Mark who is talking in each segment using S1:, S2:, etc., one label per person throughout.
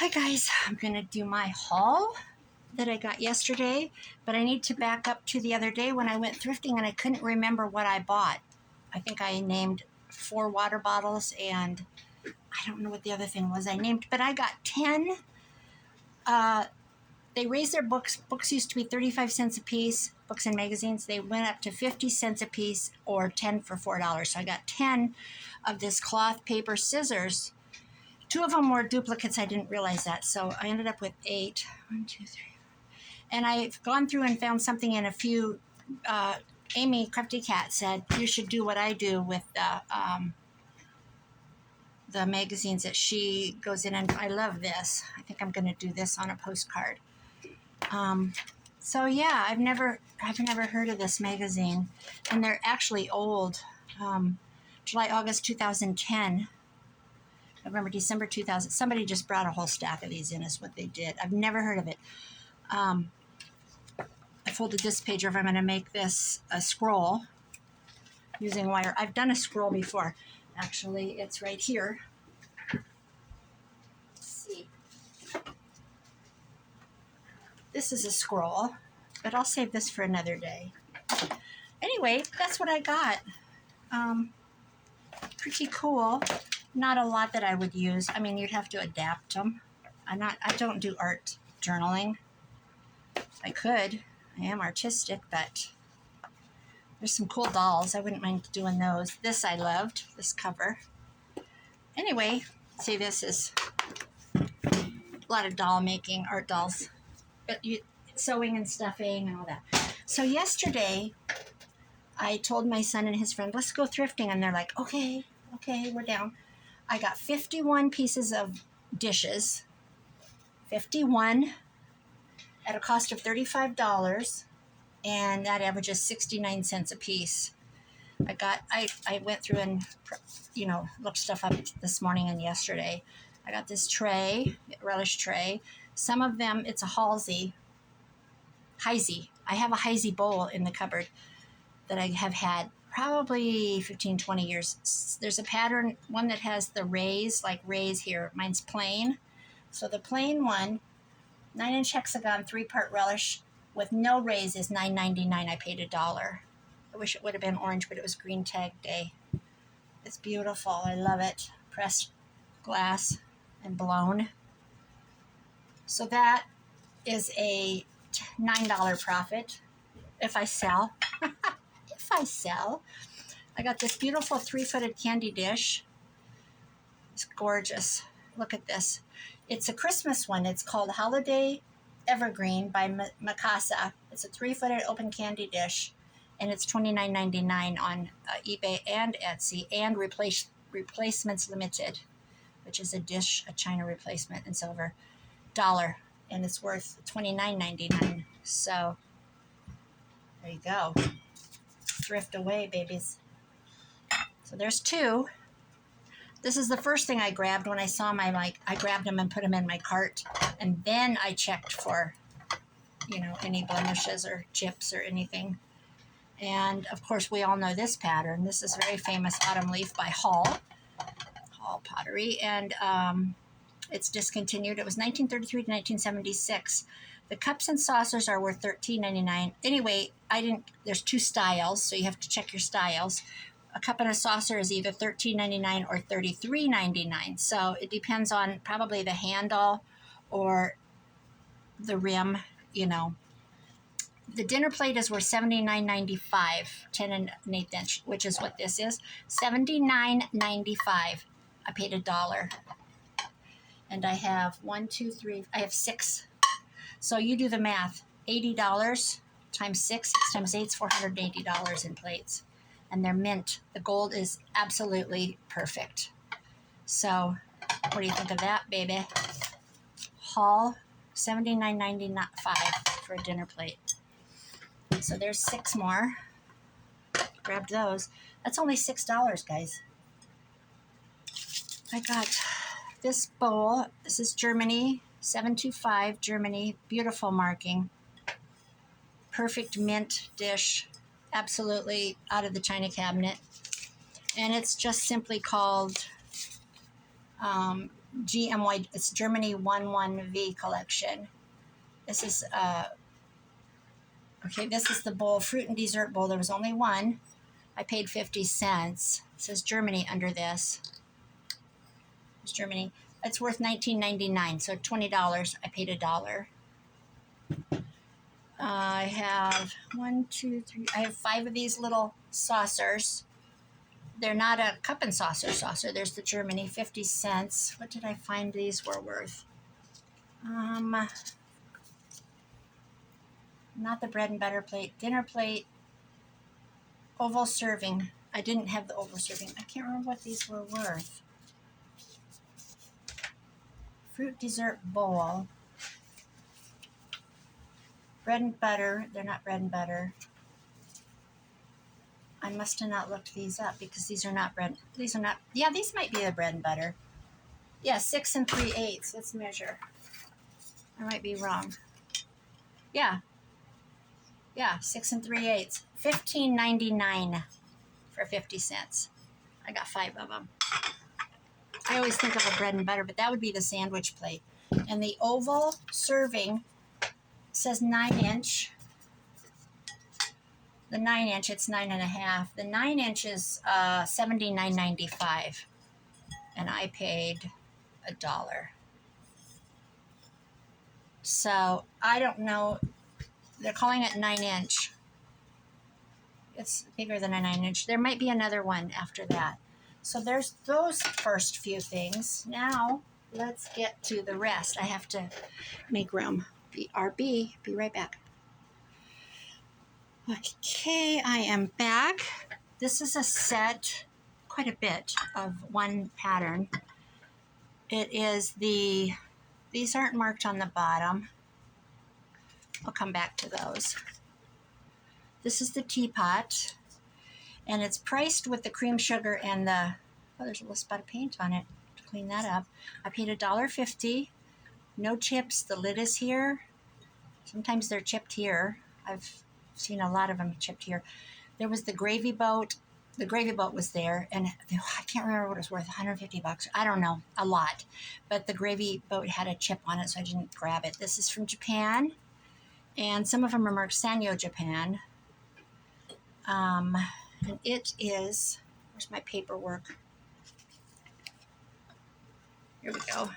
S1: Hi guys, I'm going to do my haul that I got yesterday, but I need to back up to the other day when I went thrifting and I couldn't remember what I bought. I think I named 4 water bottles and I don't know what the other thing was I named, but I got 10. They raised their books. Books used to be 35 cents a piece, books and magazines. They went up to 50 cents a piece or 10 for $4. So I got 10 of this cloth paper scissors. 2 of them were duplicates. I didn't realize that. So I ended up with 8. 1, 2, 3. And I've gone through and found something in a few. Amy Crafty Cat said, you should do what I do with the magazines that she goes in. And I love this. I think I'm going to do this on a postcard. So yeah, I've never heard of this magazine. And they're actually old. July, August 2010. November, December 2000. Somebody just brought a whole stack of these in is what they did. I've never heard of it. I folded this page over. I'm going to make this a scroll using wire. I've done a scroll before. Actually, it's right here. Let's see. This is a scroll, but I'll save this for another day. Anyway, that's what I got. Pretty cool. Not a lot that I would use. I mean, you'd have to adapt them. I don't do art journaling. I could. I am artistic, but there's some cool dolls. I wouldn't mind doing those. This I loved, this cover. Anyway, see, this is a lot of doll making, art dolls. But sewing and stuffing and all that. So yesterday, I told my son and his friend, let's go thrifting. And they're like, okay, we're down. I got 51 pieces of dishes. 51 at a cost of $35, and that averages 69 cents a piece. I went through and looked stuff up this morning and yesterday. I got this tray, relish tray. Some of them, it's a Heisey. I have a Heisey bowl in the cupboard that I have had probably 15, 20 years. There's a pattern, one that has the rays, like rays here. Mine's plain. So the plain one, 9-inch hexagon, 3-part relish with no rays is $9.99. I paid $1. I wish it would have been orange, but it was green tag day. It's beautiful. I love it. Pressed glass and blown. So that is a $9 profit if I sell. I got this beautiful 3-footed candy dish. It's gorgeous. Look at this. It's a Christmas one. It's called Holiday Evergreen by Mikasa. It's a 3-footed open candy dish, and it's $29.99 on eBay and Etsy, and Replacements Limited, which is a China replacement in silver, $1, and it's worth $29.99. So there you go. Thrift away, babies. So there's 2. This is the first thing I grabbed when I saw I grabbed them and put them in my cart. And then I checked for, any blemishes or chips or anything. And of course, we all know this pattern. This is very famous Autumn Leaf by Hall Pottery. And it's discontinued. It was 1933 to 1976. The cups and saucers are worth $13.99. Anyway, there's 2 styles, so you have to check your styles. A cup and a saucer is either $13.99 or $33.99. So it depends on probably the handle or the rim, The dinner plate is worth $79.95, 10 1/8 inch, which is what this is. $79.95. I paid $1. And I have 1, 2, 3, I have 6. So you do the math. $80 times 6, 6 times 8 is $480 in plates. And they're mint. The gold is absolutely perfect. So what do you think of that, baby? Haul, $79.95 for a dinner plate. So there's 6 more. Grab those. That's only $6, guys. I got this bowl. This is Germany, 725 Germany. Beautiful marking. Perfect mint dish. Absolutely out of the china cabinet. And it's just simply called GMY, it's Germany 11V collection. This is, okay, this is the bowl, fruit and dessert bowl. There was only one. I paid 50 cents. It says Germany under this. It's Germany. It's worth $19.99, so $20. I paid $1. I have 1, 2, 3. I have 5 of these little saucers. They're not a cup and saucer. There's the Germany, 50 cents. What did I find these were worth? Not the bread and butter plate. Dinner plate. Oval serving. I didn't have the oval serving. I can't remember what these were worth. Fruit dessert bowl. Bread and butter. They're not bread and butter. I must have not looked these up because these are not bread. These are not. Yeah, these might be the bread and butter. Yeah, 6 3/8. Let's measure. I might be wrong. Yeah. Yeah, 6 3/8. $15.99 for 50 cents. I got 5 of them. I always think of a bread and butter, but that would be the sandwich plate. And the oval serving says 9-inch. The 9-inch, it's 9.5. The 9-inch is $79.95, and I paid $1. So I don't know. They're calling it 9-inch. It's bigger than a 9-inch. There might be another one after that. So there's those first few things. Now let's get to the rest. I have to make room. BRB. Be right back. Okay, I am back. This is a set, quite a bit of one pattern. It is these aren't marked on the bottom. I'll come back to those. This is the teapot, and it's priced with the cream sugar and the, oh, there's a little spot of paint on it to clean that up. I paid $1.50. No chips. The lid is here. Sometimes they're chipped here. I've seen a lot of them chipped here. There was the gravy boat. The gravy boat was there, and I can't remember what it was worth, $150. I don't know, a lot. But the gravy boat had a chip on it, so I didn't grab it. This is from Japan, and some of them are marked Sanyo, Japan. And it is, where's my paperwork? Here we go.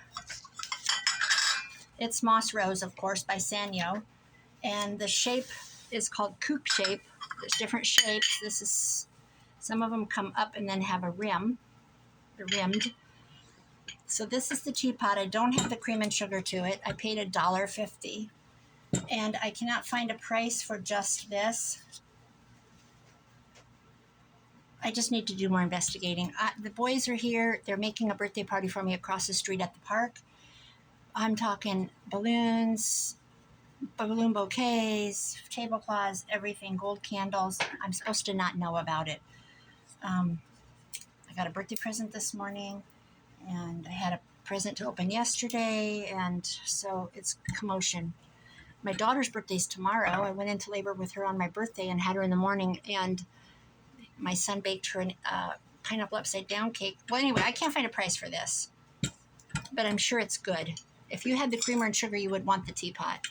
S1: It's Moss Rose, of course, by Sanyo. And the shape is called coupe shape. There's different shapes. This is, some of them come up and then have a rim. They're rimmed. So this is the teapot. I don't have the cream and sugar to it. I paid $1.50. And I cannot find a price for just this. I just need to do more investigating. The boys are here. They're making a birthday party for me across the street at the park. I'm talking balloons, balloon bouquets, tablecloths, everything, gold candles. I'm supposed to not know about it. I got a birthday present this morning, and I had a present to open yesterday, and so it's commotion. My daughter's birthday's tomorrow. I went into labor with her on my birthday and had her in the morning, and my son baked her a pineapple upside down cake. Well, anyway, I can't find a price for this, but I'm sure it's good. If you had the creamer and sugar, you would want the teapot.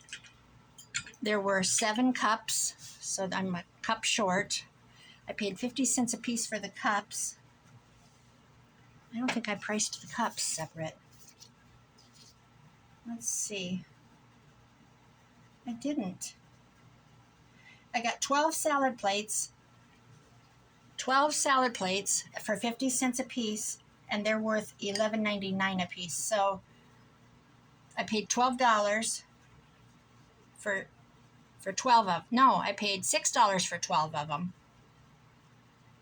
S1: There were 7 cups, so I'm a cup short. I paid 50 cents a piece for the cups. I don't think I priced the cups separate. Let's see. I didn't. I got 12 salad plates. 12 salad plates for 50 cents a piece, and they're worth $11.99 a piece. So I paid $12 for 12 of, no, I paid $6 for 12 of them,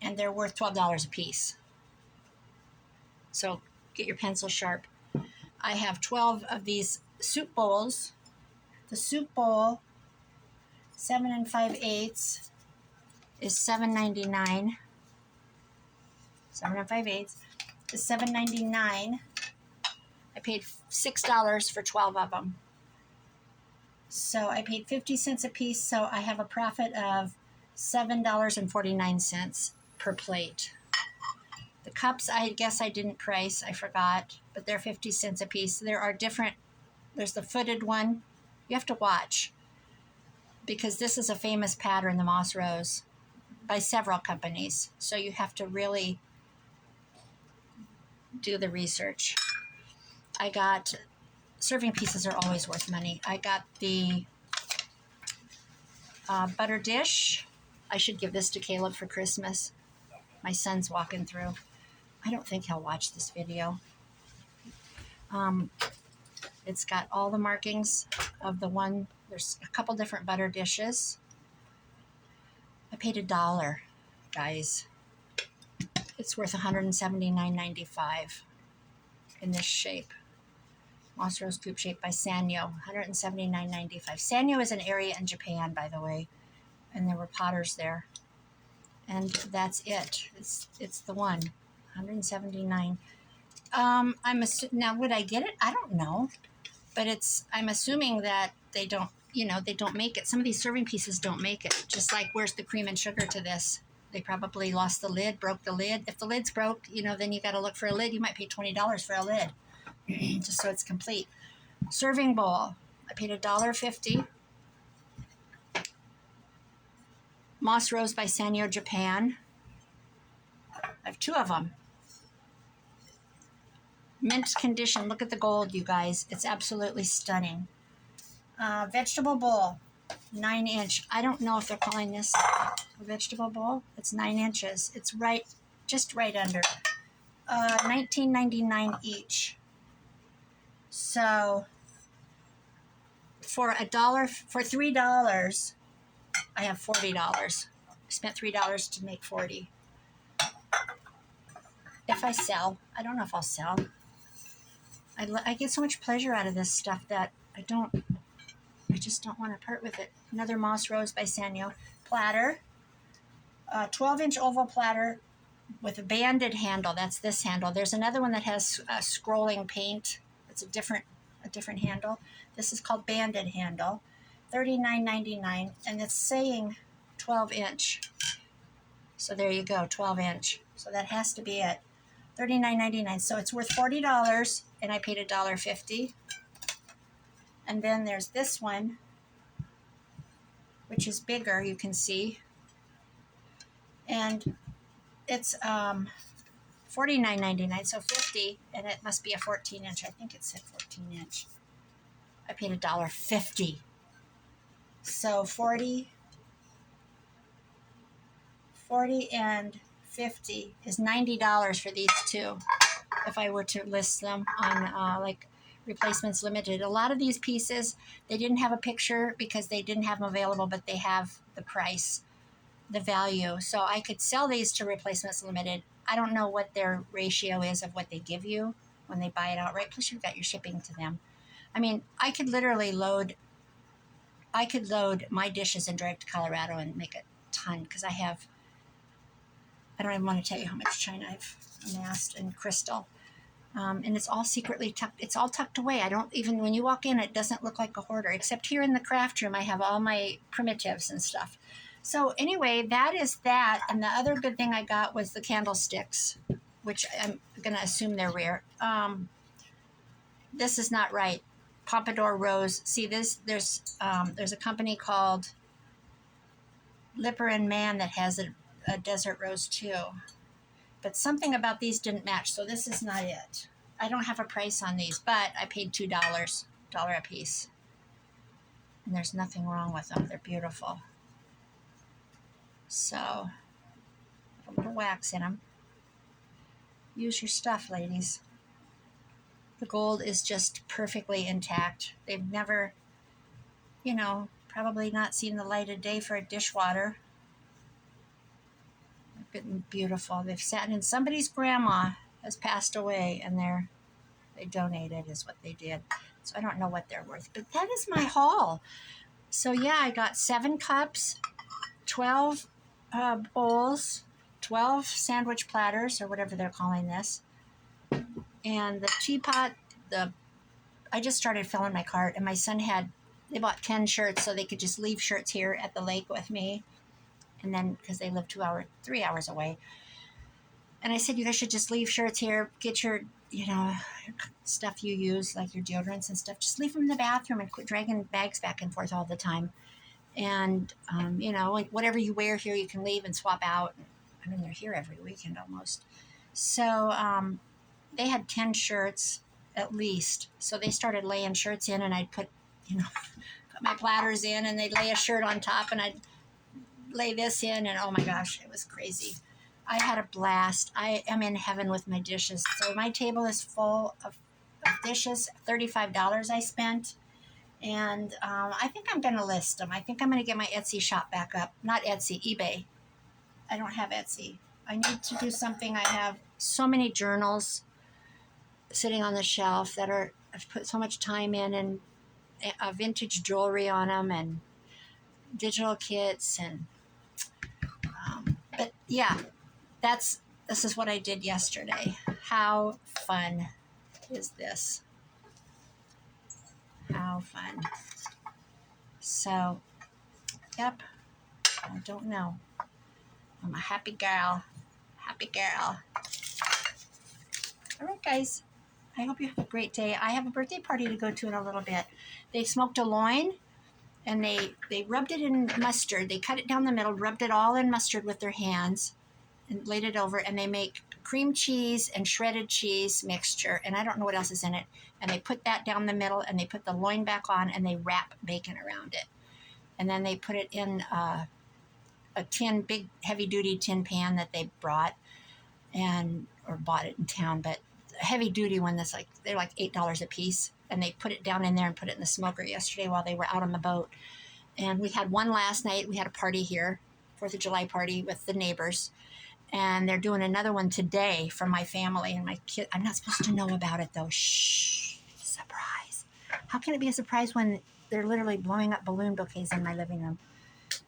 S1: and they're worth $12 a piece. So get your pencil sharp. I have 12 of these soup bowls. The soup bowl, 7 5/8, is $7.99. 7 5/8 is $7.99. I paid $6 for 12 of them. So I paid 50 cents a piece, so I have a profit of $7.49 per plate. The cups, I guess I didn't price. I forgot. But they're 50 cents a piece. There are different. There's the footed one. You have to watch. Because this is a famous pattern, the moss rose, by several companies. So you have to really do the research. I got, serving pieces are always worth money. I got the butter dish. I should give this to Caleb for Christmas. My son's walking through. I don't think he'll watch this video. It's got all the markings of the one. There's a couple different butter dishes. I paid $1, guys. It's worth $179.95 in this shape. Moss Rose Coupe shape by Sanyo, $179.95. Sanyo is an area in Japan, by the way, and there were potters there. And that's it. It's the one, $179. Now would I get it? I don't know, but I'm assuming that they don't. They don't make it. Some of these serving pieces don't make it. Just like where's the cream and sugar to this? They probably lost the lid, broke the lid. If the lid's broke, then you got to look for a lid. You might pay $20 for a lid, just so it's complete. Serving bowl. I paid $1.50. Moss Rose by Sanyo, Japan. I have 2 of them. Mint condition. Look at the gold, you guys. It's absolutely stunning. Vegetable bowl, 9-inch. I don't know if they're calling this a vegetable bowl. It's 9 inches. It's just right under. $19.99 each. So for $3, I have $40. I spent $3 to make 40. If I sell, I don't know if I'll sell. I get so much pleasure out of this stuff that I just don't want to part with it. Another Moss Rose by Sanyo. Platter. 12-inch oval platter with a banded handle. That's this handle. There's another one that has scrolling paint. It's a different handle. This is called banded handle. $39.99, and it's saying 12-inch. So there you go, 12-inch. So that has to be it. $39.99. So it's worth $40, and I paid $1.50. And then there's this one, which is bigger, you can see. And it's $49.99, so $50, and it must be a 14-inch. I think it said 14-inch. I paid $1.50. So 40 and 50 is $90 for these 2 if I were to list them on like Replacements Limited. A lot of these pieces, they didn't have a picture because they didn't have them available, but they have the price, the value. So I could sell these to Replacements Limited. I don't know what their ratio is of what they give you when they buy it outright. Plus you've got your shipping to them. I mean, I could literally load my dishes and drive to Colorado and make a ton, because I don't even want to tell you how much china I've amassed and crystal. And it's all secretly tucked. It's all tucked away. I don't even, when you walk in, it doesn't look like a hoarder, except here in the craft room, I have all my primitives and stuff. So anyway, that is that. And the other good thing I got was the candlesticks, which I'm going to assume they're rare. This is not right. Pompadour Rose. See this? There's a company called Lipper and Man that has a desert rose too. But something about these didn't match, so this is not it. I don't have a price on these, but I paid $2 a piece. And there's nothing wrong with them. They're beautiful. So, a little wax in them. Use your stuff, ladies. The gold is just perfectly intact. They've never, probably not seen the light of day for a dishwater. They're getting beautiful. They've sat in, somebody's grandma has passed away, and they donated is what they did. So I don't know what they're worth, but that is my haul. So yeah, I got 7 cups, 12 bowls, 12 sandwich platters, or whatever they're calling this. And the teapot, I just started filling my cart, and my son they bought 10 shirts so they could just leave shirts here at the lake with me. And then, because they live 3 hours away. And I said, you guys should just leave shirts here. Get your, stuff you use, like your deodorants and stuff. Just leave them in the bathroom and quit dragging bags back and forth all the time. And, like whatever you wear here, you can leave and swap out. I mean, they're here every weekend almost. So they had 10 shirts at least. So they started laying shirts in, and I'd put my platters in, and they'd lay a shirt on top, and I'd lay this in, and oh my gosh, it was crazy. I had a blast. I am in heaven with my dishes. So my table is full of dishes. $35 I spent. And I think I'm going to list them. I think I'm going to get my Etsy shop back up. Not Etsy, eBay. I don't have Etsy. I need to do something. I have so many journals sitting on the shelf that I've put so much time in, and vintage jewelry on them, and digital kits, and but yeah, this is what I did yesterday. How fun is this? How fun. So, yep, I don't know. I'm a happy girl. Happy girl. All right, guys. I hope you have a great day. I have a birthday party to go to in a little bit. They smoked a loin, and they rubbed it in mustard. They cut it down the middle, rubbed it all in mustard with their hands, and laid it over, and they make cream cheese and shredded cheese mixture, and I don't know what else is in it, and they put that down the middle, and they put the loin back on, and they wrap bacon around it, and then they put it in a big heavy-duty tin pan that they brought, or bought it in town, but a heavy-duty one they're like $8 a piece, and they put it down in there and put it in the smoker yesterday while they were out on the boat. And we had one last night. We had a party here, 4th of July party with the neighbors, and they're doing another one today for my family and my kid. I'm not supposed to know about it, though. Shh. Surprise. How can it be a surprise when they're literally blowing up balloon bouquets in my living room?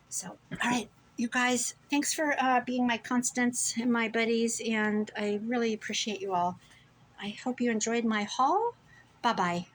S1: So, all right, you guys, thanks for being my constants and my buddies, and I really appreciate you all. I hope you enjoyed my haul. Bye-bye.